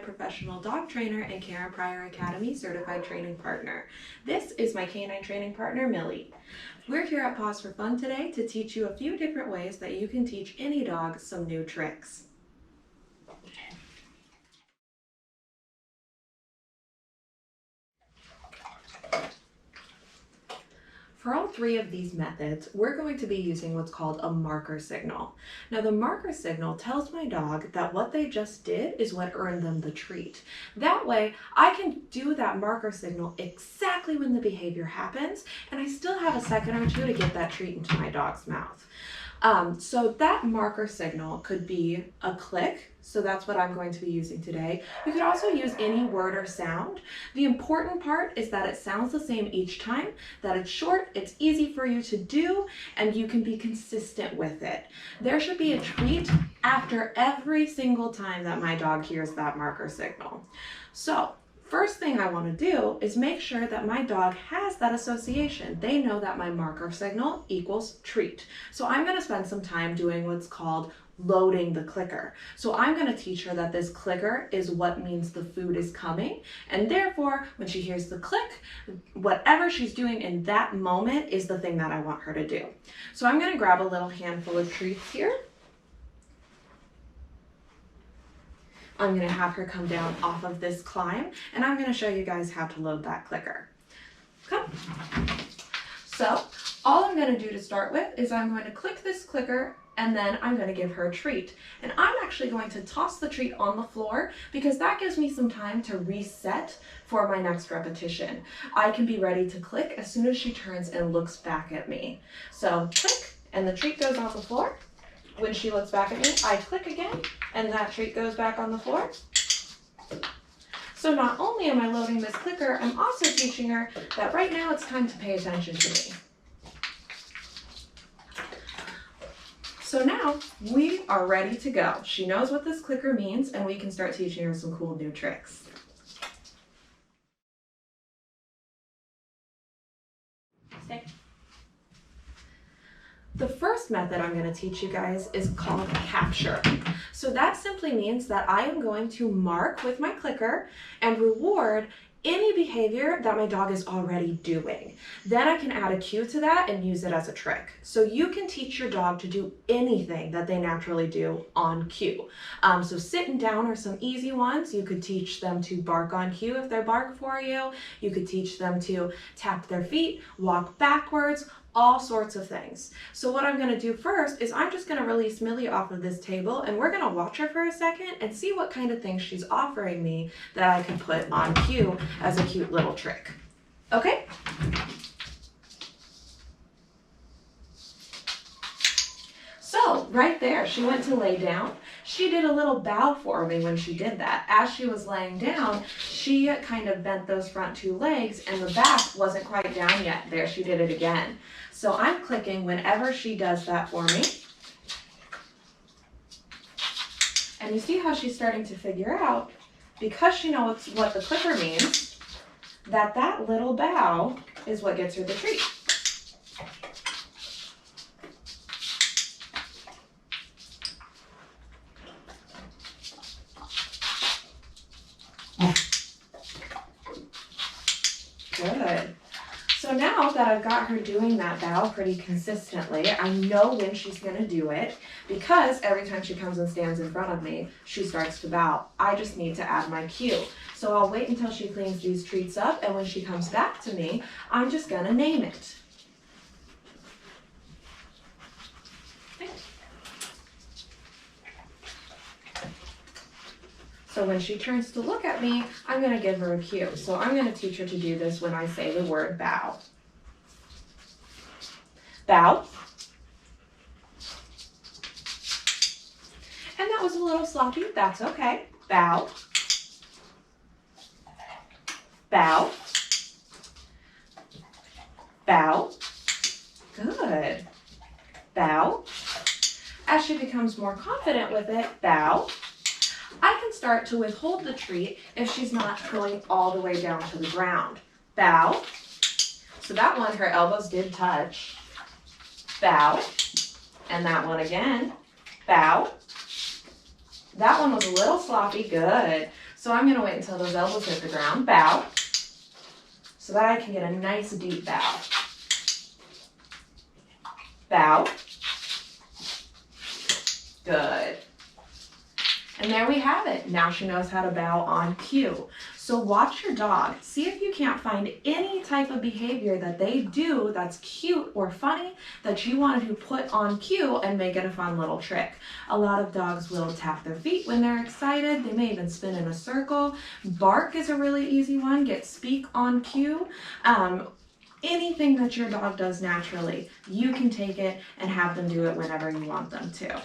professional dog trainer and Karen Pryor Academy certified training partner. This is my canine training partner, Millie. We're here at Paws for Fun today to teach you a few different ways that you can teach any dog some new tricks. For all three of these methods, we're going to be using what's called a marker signal. Now, the marker signal tells my dog that what they just did is what earned them the treat. That way, I can do that marker signal exactly when the behavior happens, and I still have a second or two to get that treat into my dog's mouth. So that marker signal could be a click, so that's what I'm going to be using today. You could also use any word or sound. The important part is that it sounds the same each time, that it's short, it's easy for you to do, and you can be consistent with it. There should be a treat after every single time that my dog hears that marker signal. So, first thing I want to do is make sure that my dog has that association. They know that my marker signal equals treat. So I'm going to spend some time doing what's called loading the clicker. So I'm going to teach her that this clicker is what means the food is coming, and therefore when she hears the click, whatever she's doing in that moment is the thing that I want her to do. So I'm going to grab a little handful of treats here. I'm going to have her come down off of this climb, and I'm going to show you guys how to load that clicker. Come. So all I'm going to do to start with is I'm going to click this clicker, and then I'm going to give her a treat. And I'm actually going to toss the treat on the floor because that gives me some time to reset for my next repetition. I can be ready to click as soon as she turns and looks back at me. So click, and the treat goes on the floor. When she looks back at me, I click again, and that treat goes back on the floor. So not only am I loading this clicker, I'm also teaching her that right now it's time to pay attention to me. So now we are ready to go. She knows what this clicker means, and we can start teaching her some cool new tricks. Stay. The first method I'm going to teach you guys is called capture. So that simply means that I am going to mark with my clicker and reward any behavior that my dog is already doing. Then I can add a cue to that and use it as a trick. So you can teach your dog to do anything that they naturally do on cue. So sitting down are some easy ones. You could teach them to bark on cue if they bark for you. You could teach them to tap their feet, walk backwards, all sorts of things. So what I'm going to do first is I'm just going to release Millie off of this table, and we're going to watch her for a second and see what kind of things she's offering me that I can put on cue as a cute little trick. Okay? So right there, she went to lay down. She did a little bow for me when she did that. As she was laying down, she kind of bent those front two legs, and the back wasn't quite down yet. There, she did it again. So I'm clicking whenever she does that for me. And you see how she's starting to figure out, because she knows what the clicker means, that that little bow is what gets her the treat. Good. So now that I've got her doing that bow pretty consistently, I know when she's going to do it because every time she comes and stands in front of me, she starts to bow. I just need to add my cue. So I'll wait until she cleans these treats up, and when she comes back to me, I'm just going to name it. So when she turns to look at me, I'm going to give her a cue. So I'm going to teach her to do this when I say the word bow. Bow. And that was a little sloppy. That's okay. Bow. Bow. Bow. Good. Bow. As she becomes more confident with it, bow. I can start to withhold the treat if she's not going all the way down to the ground. Bow. So that one, her elbows did touch. Bow. And that one again. Bow. That one was a little sloppy. Good. So I'm going to wait until those elbows hit the ground. Bow. So that I can get a nice deep bow. Bow. Good. And there we have it. Now she knows how to bow on cue. So watch your dog. See if you can't find any type of behavior that they do that's cute or funny that you want to put on cue and make it a fun little trick. A lot of dogs will tap their feet when they're excited. They may even spin in a circle. Bark is a really easy one. Get speak on cue. Anything that your dog does naturally, you can take it and have them do it whenever you want them to.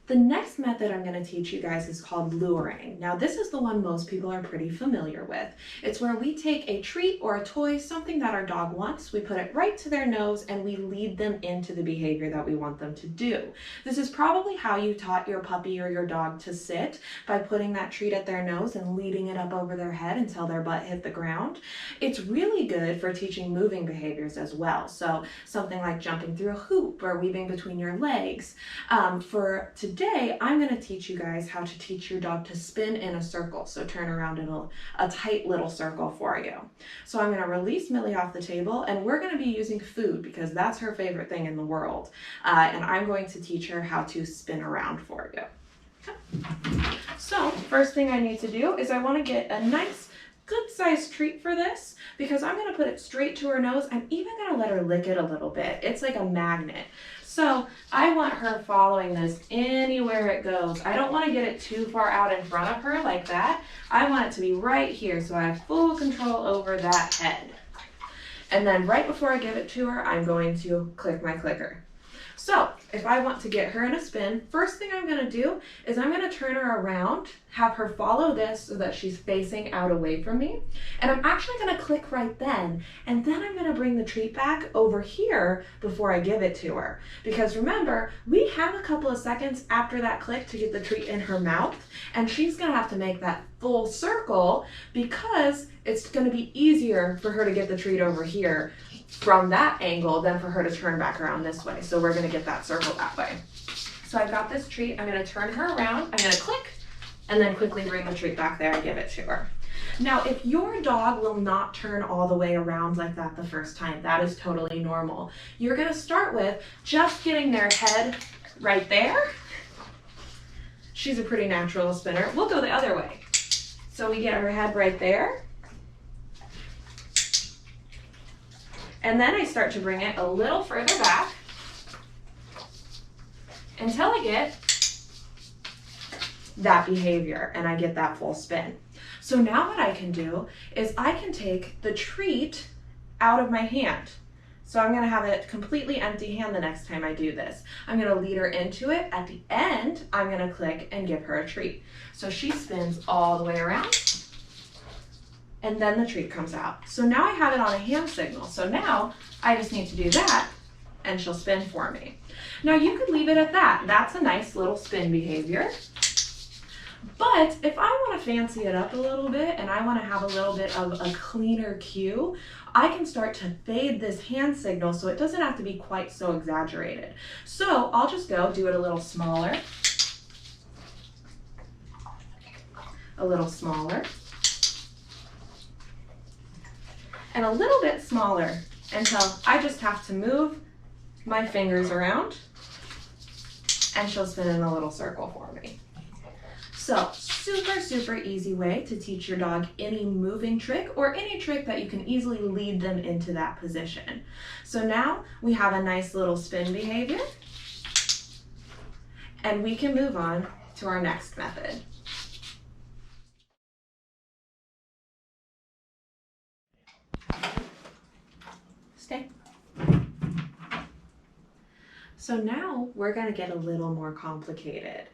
The next method I'm going to teach you guys is called luring. Now this is the one most people are pretty familiar with. It's where we take a treat or a toy, something that our dog wants, we put it right to their nose and we lead them into the behavior that we want them to do. This is probably how you taught your puppy or your dog to sit, by putting that treat at their nose and leading it up over their head until their butt hit the ground. It's really good for teaching moving behaviors as well. So something like jumping through a hoop or weaving between your legs. For today, I'm going to teach you guys how to teach your dog to spin in a circle. So turn around in a tight little circle for you. So I'm going to release Millie off the table and we're going to be using food because that's her favorite thing in the world. And I'm going to teach her how to spin around for you. Okay. So first thing I need to do is I want to get a nice good sized treat for this because I'm going to put it straight to her nose. I'm even going to let her lick it a little bit. It's like a magnet. So I want her following this anywhere it goes. I don't want to get it too far out in front of her like that. I want it to be right here so I have full control over that head. And then right before I give it to her, I'm going to click my clicker. So if I want to get her in a spin, first thing I'm going to do is I'm going to turn her around, have her follow this so that she's facing out away from me. And I'm actually going to click right then. And then I'm going to bring the treat back over here before I give it to her. Because remember, we have a couple of seconds after that click to get the treat in her mouth. And she's going to have to make that full circle because it's going to be easier for her to get the treat over here from that angle than for her to turn back around this way. So we're going to get that circle that way. So I've got this treat. I'm going to turn her around. I'm going to click and then quickly bring the treat back there and give it to her. Now, if your dog will not turn all the way around like that the first time, that is totally normal. You're going to start with just getting their head right there. She's a pretty natural spinner. We'll go the other way. So we get her head right there. And then I start to bring it a little further back until I get that behavior and I get that full spin. So now what I can do is I can take the treat out of my hand. So I'm going to have it completely empty hand the next time I do this. I'm going to lead her into it. At the end, I'm going to click and give her a treat. So she spins all the way around. And then the treat comes out. So now I have it on a hand signal. So now I just need to do that and she'll spin for me. Now you could leave it at that. That's a nice little spin behavior. But if I want to fancy it up a little bit and I want to have a little bit of a cleaner cue, I can start to fade this hand signal so it doesn't have to be quite so exaggerated. So I'll just go do it a little smaller, and a little bit smaller until I just have to move my fingers around and she'll spin in a little circle for me. So super, super easy way to teach your dog any moving trick or any trick that you can easily lead them into that position. So now we have a nice little spin behavior and we can move on to our next method. Stay. So now we're going to get a little more complicated.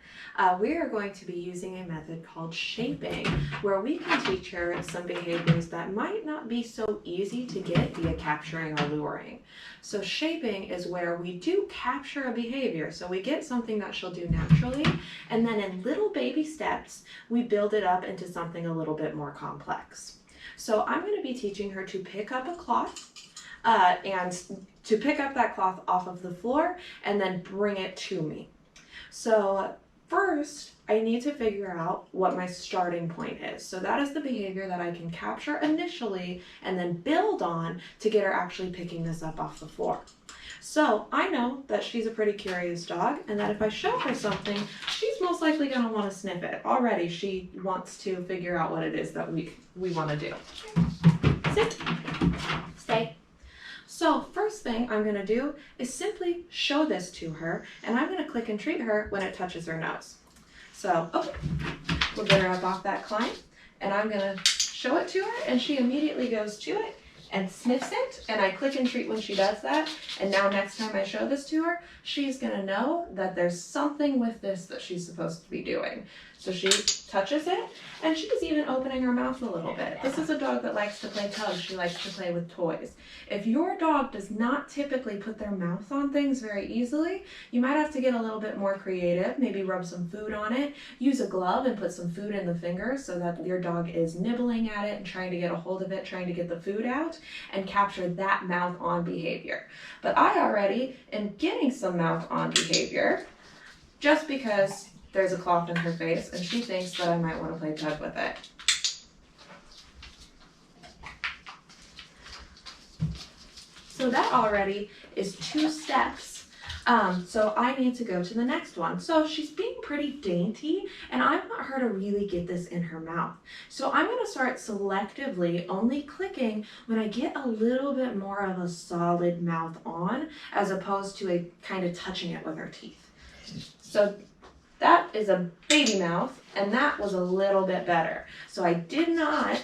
We are going to be using a method called shaping, where we can teach her some behaviors that might not be so easy to get via capturing or luring. So shaping is where we do capture a behavior. So we get something that she'll do naturally, and then in little baby steps, we build it up into something a little bit more complex. So I'm going to be teaching her to pick up a cloth. and to pick up that cloth off of the floor and then bring it to me. So first, I need to figure out what my starting point is. So that is the behavior that I can capture initially and then build on to get her actually picking this up off the floor. So I know that she's a pretty curious dog, and that if I show her something, she's most likely going to want to sniff it. Already she wants to figure out what it is that we want to do. Sit. Stay. So first thing I'm going to do is simply show this to her, and I'm going to click and treat her when it touches her nose. So, okay, we'll get her up off that climb, and I'm going to show it to her, and she immediately goes to it and sniffs it, and I click and treat when she does that. And now next time I show this to her, she's going to know that there's something with this that she's supposed to be doing. So she touches it, and she's even opening her mouth a little bit. This is a dog that likes to play tug. She likes to play with toys. If your dog does not typically put their mouth on things very easily, you might have to get a little bit more creative, maybe rub some food on it, use a glove and put some food in the fingers so that your dog is nibbling at it and trying to get a hold of it, trying to get the food out, and capture that mouth on behavior. But I already am getting some mouth on behavior just because there's a cloth in her face and she thinks that I might want to play tug with it. So that already is 2 steps. So I need to go to the next one. So she's being pretty dainty, and I want her to really get this in her mouth. So I'm going to start selectively only clicking when I get a little bit more of a solid mouth on, as opposed to a kind of touching it with her teeth. So that is a baby mouth, and that was a little bit better. So I did not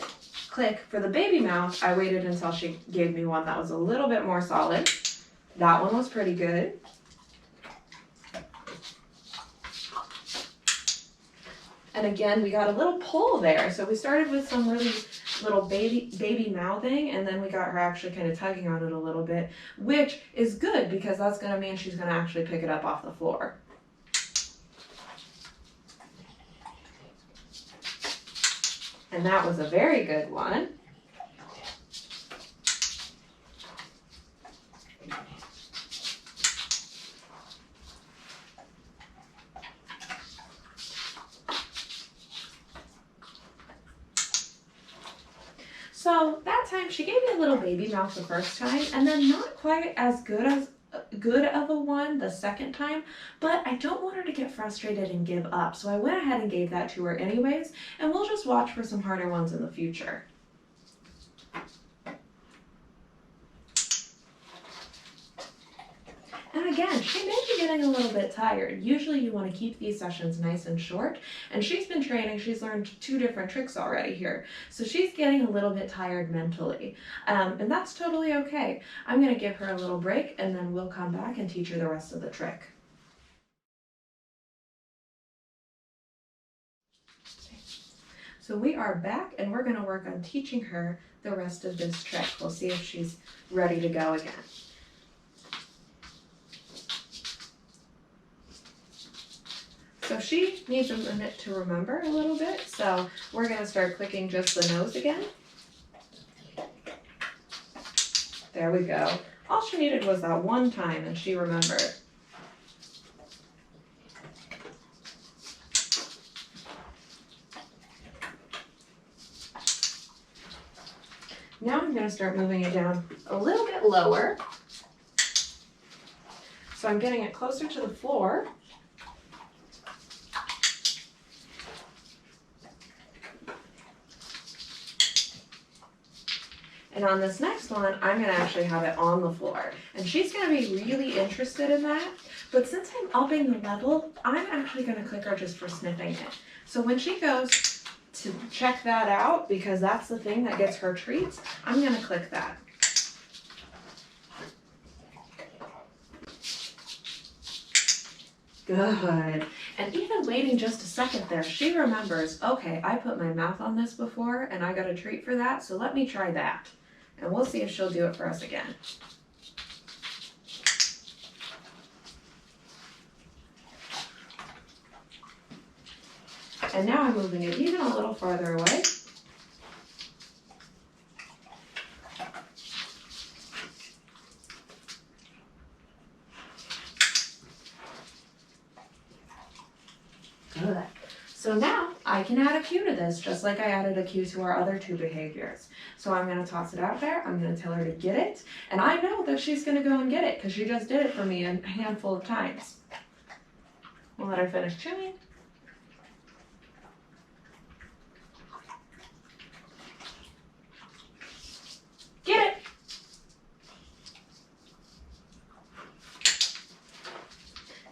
click for the baby mouth. I waited until she gave me one that was a little bit more solid. That one was pretty good. And again, we got a little pull there. So we started with some really little baby mouthing, and then we got her actually kind of tugging on it a little bit, which is good because that's going to mean she's going to actually pick it up off the floor. And that was a very good one. So that time she gave me a little baby mouth the first time, and then not quite as good of a one the second time, but I don't want her to get frustrated and give up. So I went ahead and gave that to her anyways, and we'll just watch for some harder ones in the future. And again, she may be getting a little bit tired. Usually you want to keep these sessions nice and short, and she's been training. She's learned 2 different tricks already here. So she's getting a little bit tired mentally, and that's totally okay. I'm going to give her a little break, and then we'll come back and teach her the rest of the trick. So we are back, and we're going to work on teaching her the rest of this trick. We'll see if she's ready to go again. So she needs a minute to remember a little bit, so we're going to start clicking just the nose again. There we go. All she needed was that one time, and she remembered. Now I'm going to start moving it down a little bit lower. So I'm getting it closer to the floor. And on this next one, I'm going to actually have it on the floor. And she's going to be really interested in that. But since I'm upping the level, I'm actually going to click her just for sniffing it. So when she goes to check that out, because that's the thing that gets her treats, I'm going to click that. Good. And even waiting just a second there, she remembers, okay, I put my mouth on this before and I got a treat for that, so let me try that. And we'll see if she'll do it for us again. And now I'm moving it even a little farther away. So now I can add a cue to this, just like I added a cue to our other two behaviors. So I'm going to toss it out there. I'm going to tell her to get it. And I know that she's going to go and get it because she just did it for me a handful of times. We'll let her finish chewing. Get it!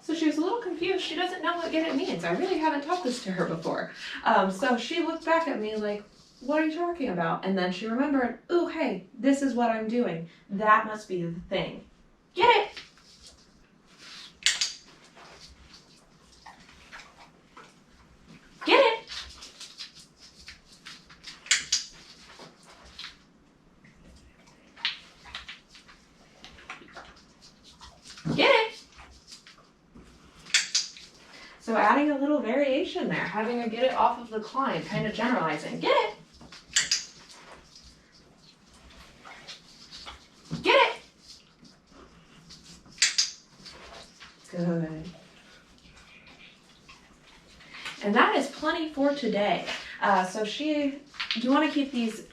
So she was a little confused. She doesn't know what get it means. I really haven't taught this to her before. So she looked back at me like, what are you talking about? And then she remembered, ooh, hey, this is what I'm doing. That must be the thing. Get it! Get it! Get it! So adding a little variation there, having her get it off of the climb, kind of generalizing. Get it! Get it! Good. And that is plenty for today. You want to keep these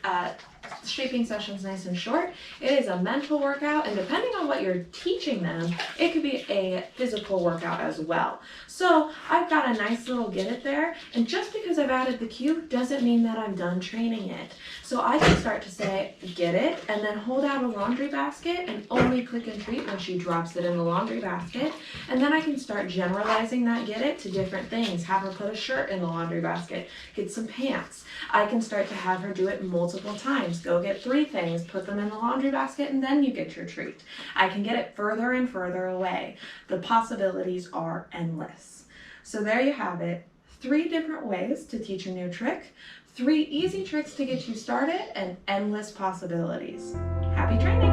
shaping sessions nice and short. It is a mental workout, and depending on what you're teaching them, it could be a physical workout as well. So I've got a nice little get it there, and just because I've added the cue doesn't mean that I'm done training it. So I can start to say, get it, and then hold out a laundry basket and only click and treat when she drops it in the laundry basket. And then I can start generalizing that get it to different things. Have her put a shirt in the laundry basket, get some pants. I can start to have her do it multiple times. Go get 3 things, put them in the laundry basket, and then you get your treat. I can get it further and further away. The possibilities are endless. So there you have it. 3 different ways to teach a new trick, 3 easy tricks to get you started, and endless possibilities. Happy training!